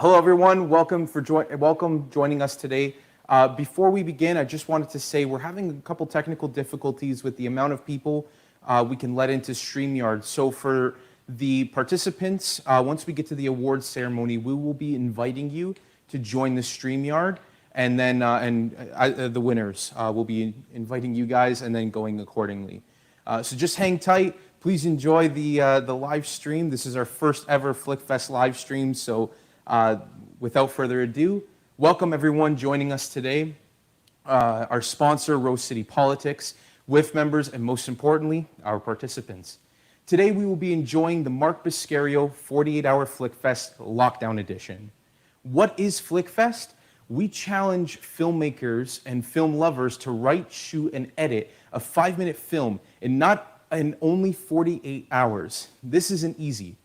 Hello, everyone. Welcome joining us today. Before we begin, I just wanted to say we're having a couple technical difficulties with the amount of people we can let into StreamYard. So for the participants, once we get to the awards ceremony, we will be inviting you to join the StreamYard, and then the winners will be inviting you guys, and then going accordingly. So just hang tight. Please enjoy the live stream. This is our first ever FlickFest live stream. So without further ado, welcome everyone joining us today. Our sponsor, Rose City Politics, WIFF members, and most importantly, our participants. Today we will be enjoying the Mark Boscariol 48-hour FlickFest Lockdown Edition. What is FlickFest? We challenge filmmakers and film lovers to write, shoot, and edit a 5-minute film in only 48 hours. This isn't easy.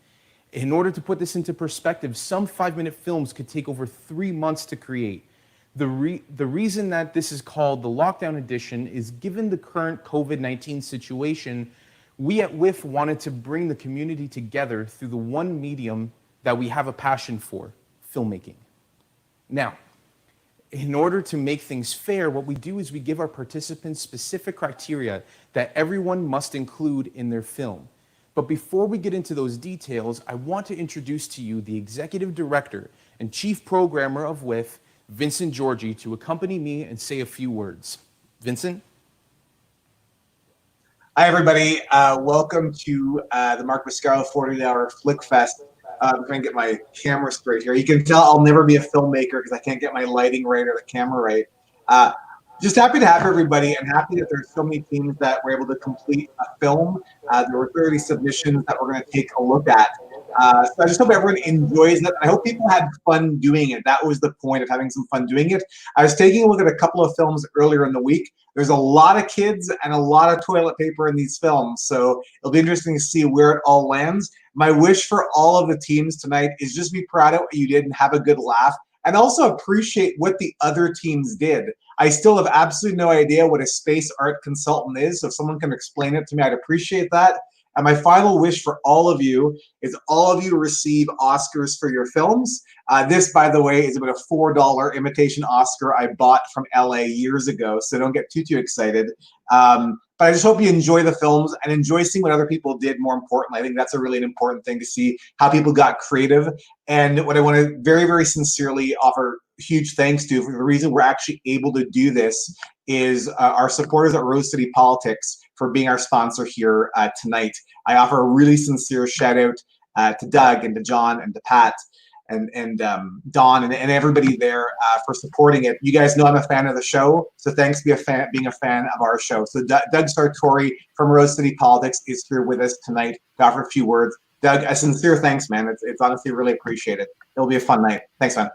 In order to put this into perspective, some 5-minute films could take over 3 months to create. The reason that this is called the Lockdown Edition is, given the current COVID-19 situation, we at WIFF wanted to bring the community together through the one medium that we have a passion for, filmmaking. Now, in order to make things fair, what we do is we give our participants specific criteria that everyone must include in their film. But before we get into those details, I want to introduce to you the Executive Director and Chief Programmer of WIFF, Vincent Georgi, to accompany me and say a few words. Vincent? Hi, everybody. Welcome to the Mark Boscariol 48-hour FlickFest. I'm trying to get my camera straight here. You can tell I'll never be a filmmaker because I can't get my lighting right or the camera right. Just happy to have everybody, and happy that there's so many teams that were able to complete a film. There were 30 submissions that we're going to take a look at. So I just hope everyone enjoys it. I hope people had fun doing it. That was the point of having some fun doing it. I was taking a look at a couple of films earlier in the week. There's a lot of kids and a lot of toilet paper in these films, so it'll be interesting to see where it all lands. My wish for all of the teams tonight is just be proud of what you did and have a good laugh, and also appreciate what the other teams did. I still have absolutely no idea what a space art consultant is, so if someone can explain it to me, I'd appreciate that. And my final wish for all of you is all of you receive Oscars for your films. This, by the way, is about a $4 imitation Oscar I bought from LA years ago, so don't get too excited. But I just hope you enjoy the films and enjoy seeing what other people did. More importantly, I think that's a really important thing, to see how people got creative. And what I want to very sincerely offer huge thanks to, for the reason we're actually able to do this, is our supporters at Rose City Politics for being our sponsor here tonight. I offer a really sincere shout out to Doug and to John and to Pat and Don and everybody there for supporting it. You guys know I'm a fan of the show, so thanks for being a fan of our show. So Doug Sartori from Rose City Politics is here with us tonight to offer a few words. Doug, a sincere thanks, man. It's honestly really appreciated. It'll be a fun night. Thanks, man.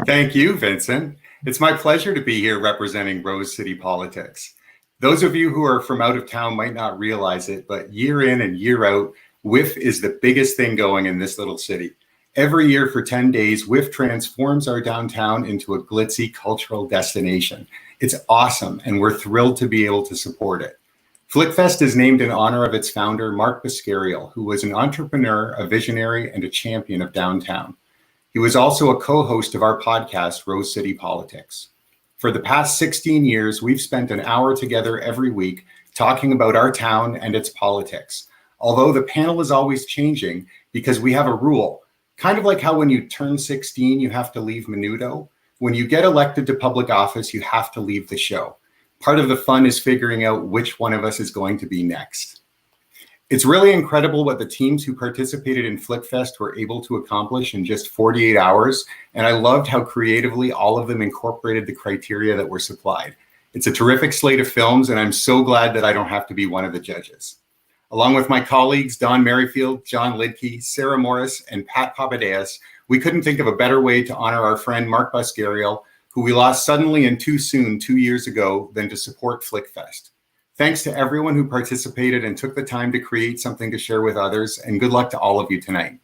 Thank you, Vincent. It's my pleasure to be here representing Rose City Politics. Those of you who are from out of town might not realize it, but year in and year out, WIFF is the biggest thing going in this little city. Every year for 10 days, WIFF transforms our downtown into a glitzy cultural destination. It's awesome, and we're thrilled to be able to support it. FlickFest is named in honor of its founder, Mark Boscariol, who was an entrepreneur, a visionary, and a champion of downtown. He was also a co-host of our podcast, Rose City Politics. For the past 16 years, we've spent an hour together every week talking about our town and its politics. Although the panel is always changing because we have a rule, kind of like how when you turn 16, you have to leave Menudo. When you get elected to public office, you have to leave the show. Part of the fun is figuring out which one of us is going to be next. It's really incredible what the teams who participated in FlickFest were able to accomplish in just 48 hours, and I loved how creatively all of them incorporated the criteria that were supplied. It's a terrific slate of films, and I'm so glad that I don't have to be one of the judges. Along with my colleagues, Don Merrifield, John Lidke, Sarah Morris, and Pat Papadeas, we couldn't think of a better way to honor our friend Mark Boscariol, who we lost suddenly and too soon 2 years ago, than to support FlickFest. Thanks to everyone who participated and took the time to create something to share with others, and good luck to all of you tonight.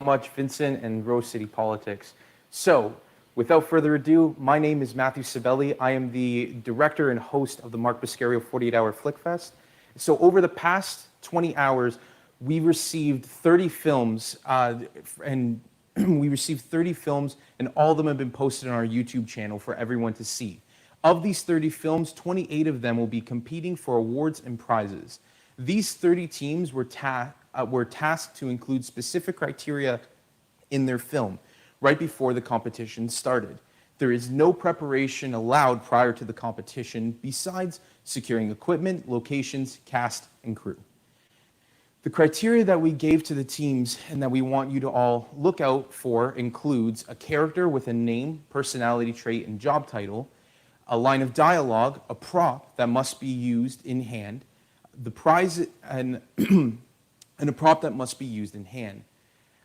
Much, Vincent and Rose City Politics. So, without further ado, my name is Matthew Sibeli. I am the director and host of the Mark Boscariol 48-hour FlickFest. So over the past 20 hours, we received 30 films, and we received 30 films, and all of them have been posted on our YouTube channel for everyone to see. Of these 30 films, 28 of them will be competing for awards and prizes. These 30 teams were tasked to include specific criteria in their film right before the competition started. There is no preparation allowed prior to the competition besides securing equipment, locations, cast, and crew. The criteria that we gave to the teams and that we want you to all look out for includes a character with a name, personality trait, and job title, a line of dialogue, a prop that must be used in hand, the prize and a prop that must be used in hand.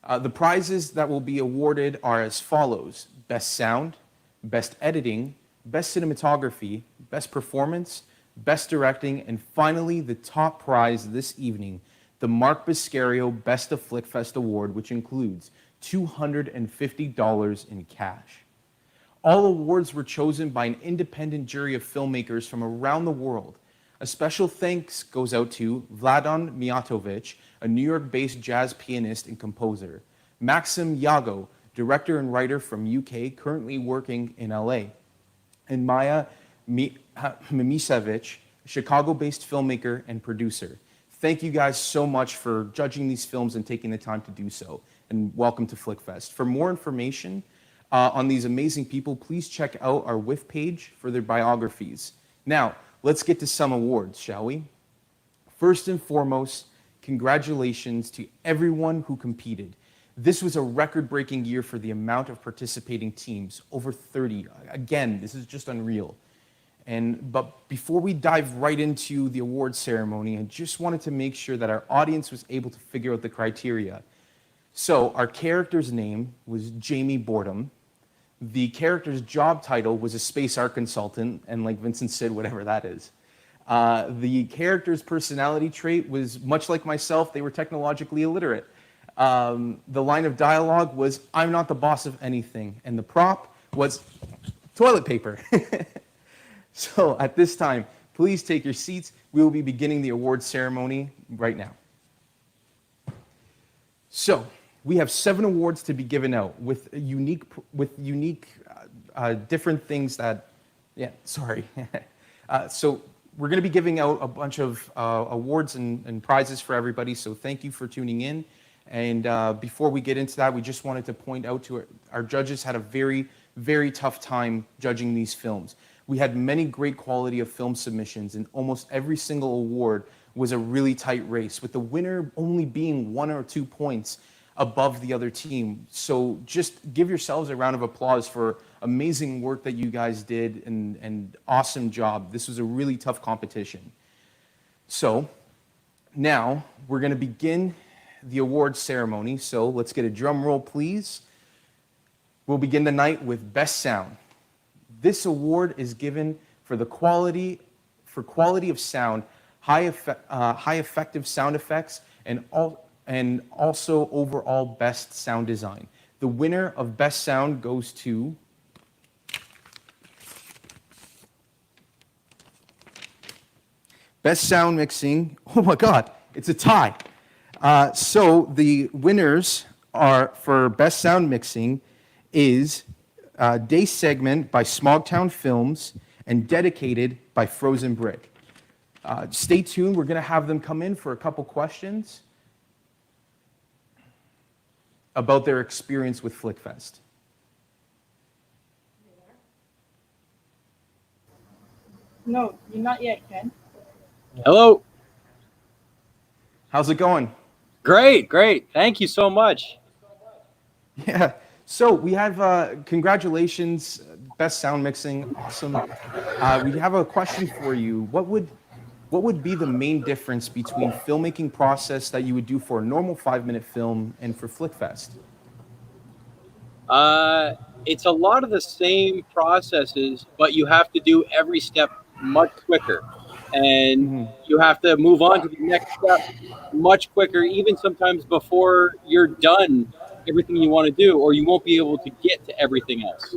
The prizes that will be awarded are as follows: Best Sound, Best Editing, Best Cinematography, Best Performance, Best Directing, and finally, the top prize this evening, the Mark Boscariol Best of FlickFest Award, which includes $250 in cash. All awards were chosen by an independent jury of filmmakers from around the world. A special thanks goes out to Vladan Mijatovic, a New York-based jazz pianist and composer, Maxim Yago, director and writer from UK, currently working in LA, and Maya Mimicevic, a Chicago-based filmmaker and producer. Thank you guys so much for judging these films and taking the time to do so, and welcome to FlickFest. For more information on these amazing people, please check out our WIFF page for their biographies. Now, let's get to some awards, shall we? First and foremost, congratulations to everyone who competed. This was a record-breaking year for the amount of participating teams, over 30. Again, this is just unreal. But before we dive right into the award ceremony, I just wanted to make sure that our audience was able to figure out the criteria. So our character's name was Jamie Boredom. The character's job title was a space art consultant, and like Vincent said, whatever that is. The character's personality trait was, much like myself, they were technologically illiterate. The line of dialogue was, "I'm not the boss of anything," and the prop was toilet paper. So at this time, please take your seats. We will be beginning the award ceremony right now. So we have 7 awards to be given out with unique different things that, so we're going to be giving out a bunch of awards and prizes for everybody. So thank you for tuning in. And before we get into that, we just wanted to point out to our judges had a very, very tough time judging these films. We had many great quality of film submissions, and almost every single award was a really tight race, with the winner only being 1 or 2 points above the other team. So just give yourselves a round of applause for amazing work that you guys did and awesome job. This was a really tough competition. So now we're going to begin the award ceremony. So let's get a drum roll, please. We'll begin the night with Best Sound. This award is given for the quality of sound, high effective sound effects, and also overall best sound design. The winner of Best Sound goes to Best Sound Mixing. Oh my God, it's a tie. So the winners are for Best Sound Mixing is Day Segment by Smogtown Films and Dedicated by Frozen Brick. Stay tuned. We're going to have them come in for a couple questions about their experience with FlickFest. No, you're not yet, Ken. Hello. How's it going? Great. Thank you so much. Yeah. So we have congratulations, Best Sound Mixing, awesome. We have a question for you. What would be the main difference between filmmaking process that you would do for a normal 5-minute film and for FlickFest? It's a lot of the same processes, but you have to do every step much quicker. And you have to move on to the next step much quicker, even sometimes before you're done everything you want to do, or you won't be able to get to everything else.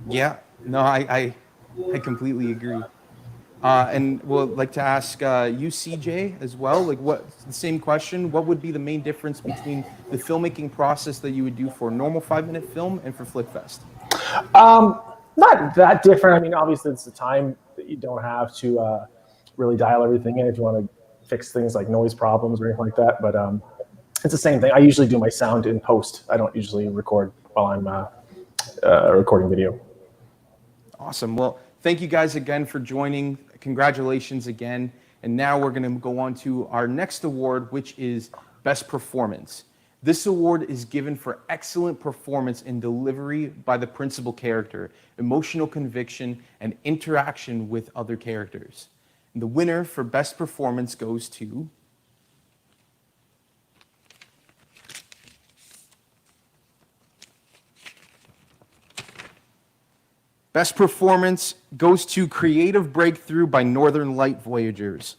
Yeah, no, I completely agree. And we'll like to ask you, CJ, as well. Like, what the same question? What would be the main difference between the filmmaking process that you would do for a normal 5-minute film and for FlickFest? Not that different. I mean, obviously, it's the time that you don't have to really dial everything in if you want to fix things like noise problems or anything like that. But it's the same thing. I usually do my sound in post. I don't usually record while I'm recording video. Awesome. Well, thank you guys again for joining. Congratulations again. And now we're going to go on to our next award, which is Best Performance. This award is given for excellent performance in delivery by the principal character, emotional conviction, and interaction with other characters. And the winner for Best Performance goes to Best Performance goes to Creative Breakthrough by Northern Light Voyagers.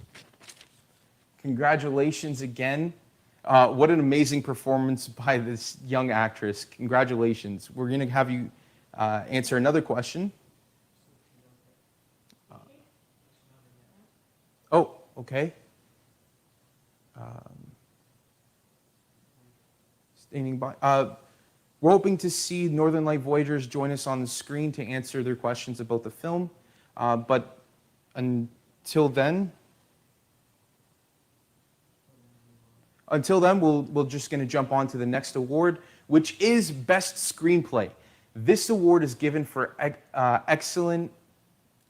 Congratulations again. What an amazing performance by this young actress. Congratulations. We're going to have you answer another question. Oh, okay. Standing by. We're hoping to see Northern Light Voyagers join us on the screen to answer their questions about the film. But until then, we're just going to jump on to the next award, which is Best Screenplay. This award is given for excellent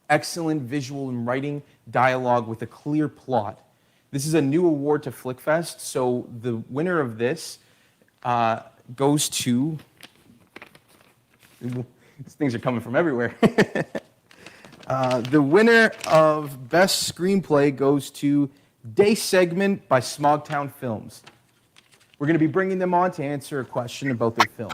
visual and writing dialogue with a clear plot. This is a new award to FlickFest, so the winner of this goes to, these things are coming from everywhere. The winner of Best Screenplay goes to Day Segment by Smogtown Films. We're going to be bringing them on to answer a question about their film.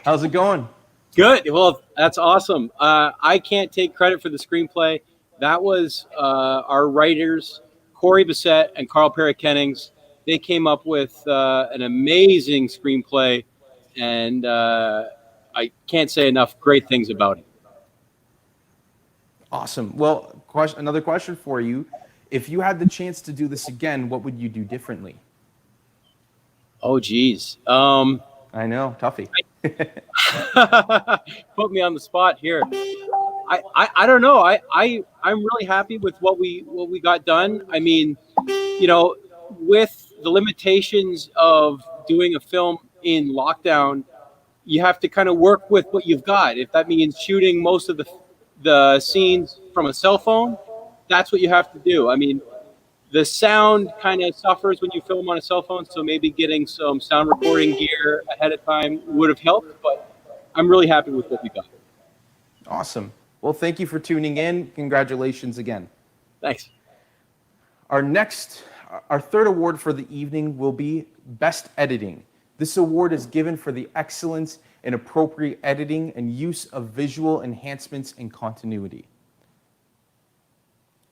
How's it going? Good. Well, that's awesome. I can't take credit for the screenplay. That was our writers, Corey Bissett and Carl Perry-Kennings. They came up with an amazing screenplay, and I can't say enough great things about it. Awesome. Well, another question for you. If you had the chance to do this again, what would you do differently? Oh, geez. I know, toughie. Put me on the spot here. I don't know. I'm really happy with what we got done. I mean, with the limitations of doing a film in lockdown, you have to kind of work with what you've got. If that means shooting most of the scenes from a cell phone, that's what you have to do. I mean, the sound kind of suffers when you film on a cell phone, so maybe getting some sound recording gear ahead of time would have helped, but I'm really happy with what we got. Awesome. Well, thank you for tuning in. Congratulations again. Thanks. Our third award for the evening will be Best Editing. This award is given for the excellence in appropriate editing and use of visual enhancements and continuity.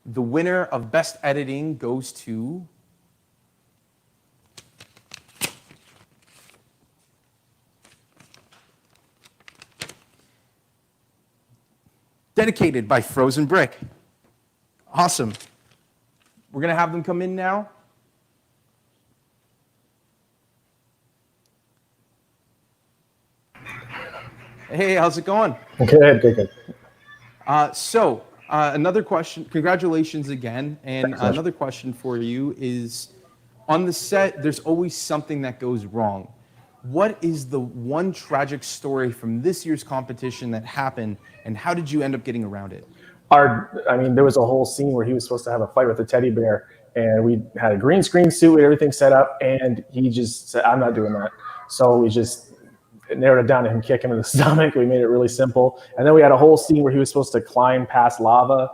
The winner of Best Editing goes to Dedicated by Frozen Brick. Awesome. We're going to have them come in now. Hey, how's it going? Good. Another question. Congratulations again. And another question for you is, on the set, there's always something that goes wrong. What is the one tragic story from this year's competition that happened, and how did you end up getting around it? There was a whole scene where he was supposed to have a fight with a teddy bear, and we had a green screen suit with everything set up, and he just said, I'm not doing that. So we just narrowed it down to him kick him in the stomach. We made it really simple. And then we had a whole scene where he was supposed to climb past lava.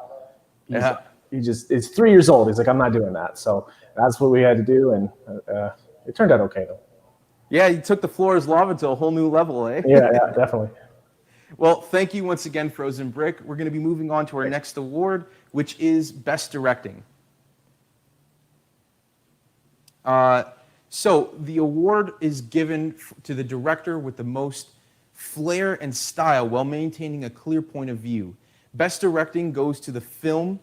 He's 3 years old. He's like, I'm not doing that. So that's what we had to do, and it turned out okay, though. Yeah, you took the floor as lava to a whole new level, eh? Yeah, definitely. Well, thank you once again, Frozen Brick. We're going to be moving on to our next award, which is Best Directing. So the award is given to the director with the most flair and style while maintaining a clear point of view. Best directing goes to the film.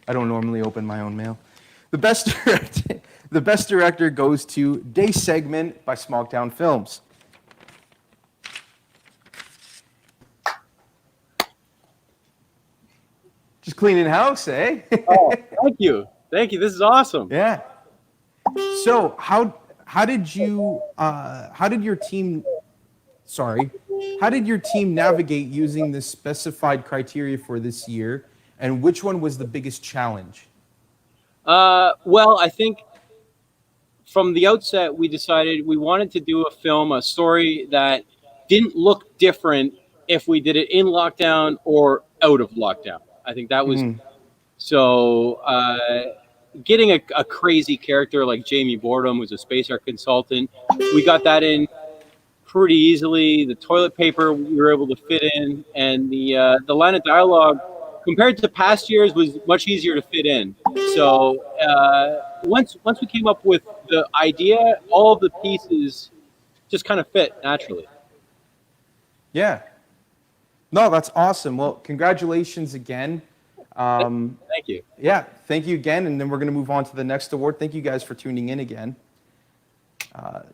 I don't normally open my own mail. The best director goes to Day Segment by Smogtown Films. Just cleaning house, eh? Oh, thank you. Thank you. This is awesome. Yeah. So how did your team navigate using the specified criteria for this year, and which one was the biggest challenge? Well, I think from the outset, we decided we wanted to do a story that didn't look different if we did it in lockdown or out of lockdown. I think that was so. Getting a crazy character like Jamie Boredom, who's a space art consultant, we got that in pretty easily. The toilet paper we were able to fit in, and the line of dialogue compared to past years was much easier to fit in. So once we came up with the idea, all of the pieces just kind of fit naturally. Yeah. No, that's awesome. Well, congratulations again. Thank you. Yeah, thank you again, and then we're going to move on to the next award. Thank you guys for tuning in again.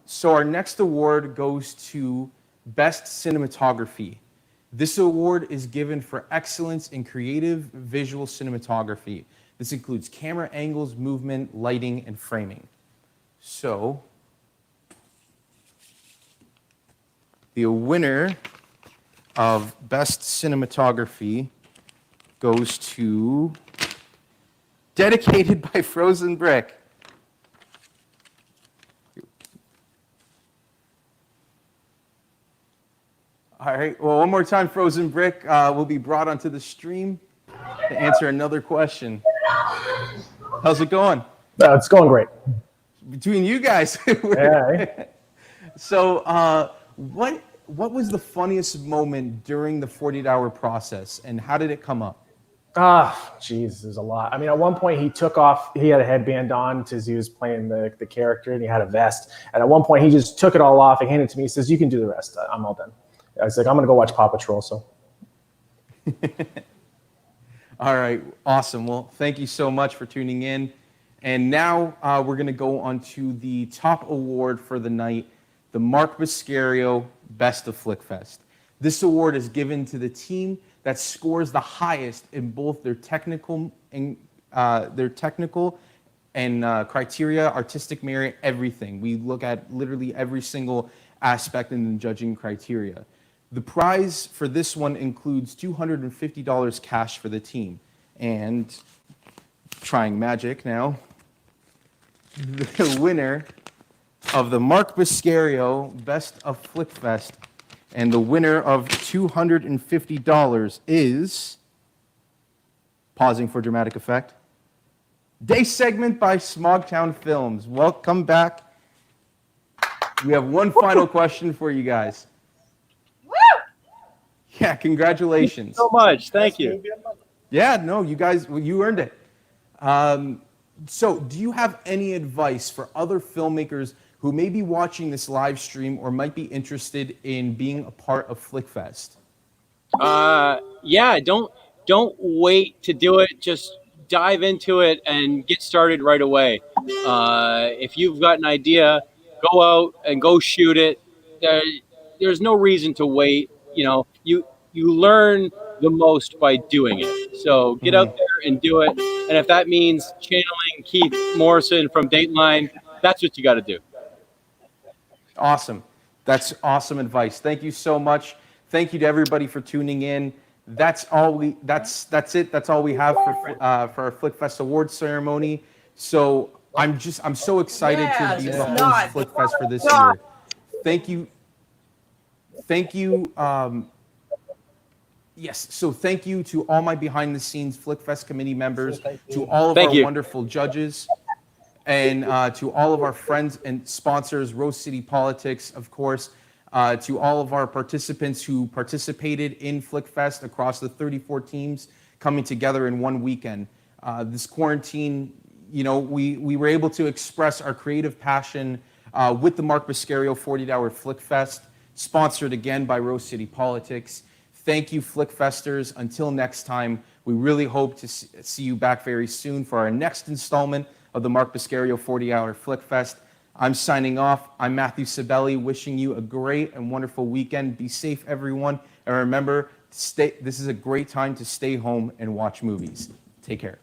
So our next award goes to Best Cinematography. This award is given for excellence in creative visual cinematography. This includes camera angles, movement, lighting, and framing. So the winner of Best Cinematography goes to Dedicated by Frozen Brick. All right, well, one more time, Frozen Brick will be brought onto the stream to answer another question. How's it going? It's going great. Between you guys. Yeah. So what was the funniest moment during the 48-hour process, and how did it come up? Geez, there's a lot. I mean, at one point he took off, he had a headband on because he was playing the character, and he had a vest. And at one point he just took it all off and handed it to me. He says, "You can do the rest. I'm all done." I was like, "I'm going to go watch Paw Patrol." So. All right, awesome. Well, thank you so much for tuning in. And now we're going to go on to the top award for the night, the Mark Boscariol Best of FlickFest. This award is given to the team that scores the highest in both their technical and criteria, artistic merit, everything. We look at literally every single aspect in the judging criteria. The prize for this one includes $250 cash for the team. And trying magic now, the winner of the Mark Boscariol Best of FlickFest and the winner of $250 is, pausing for dramatic effect, Day Segment by Smogtown Films. Welcome back. We have one final question for you guys. Woo! Yeah, congratulations. So much. Thank you. Yeah, no, you guys, well, you earned it. So do you have any advice for other filmmakers who may be watching this live stream or might be interested in being a part of FlickFest? Yeah, don't wait to do it. Just dive into it and get started right away. If you've got an idea, go out and go shoot it. There's no reason to wait. You know, you learn the most by doing it. So get out there and do it. And if that means channeling Keith Morrison from Dateline, that's what you got to do. Awesome. That's awesome advice. Thank you so much. Thank you to everybody for tuning in. That's it. That's all we have for our FlickFest Awards ceremony. So I'm so excited to be the host of FlickFest for this year. Thank you. Yes. So thank you to all my behind the scenes FlickFest committee members, to all of our wonderful judges, and to all of our friends and sponsors, Rose City Politics, of course, to all of our participants who participated in FlickFest across the 34 teams coming together in one weekend. This quarantine, you know, we were able to express our creative passion with the Mark Boscariol 48-hour FlickFest, sponsored again by Rose City Politics. Thank you, FlickFesters. Until next time, we really hope to see you back very soon for our next installment of the Mark Boscariol 40-hour FlickFest. I'm signing off. I'm Matthew Sabelli, wishing you a great and wonderful weekend. Be safe, everyone. And remember, this is a great time to stay home and watch movies. Take care.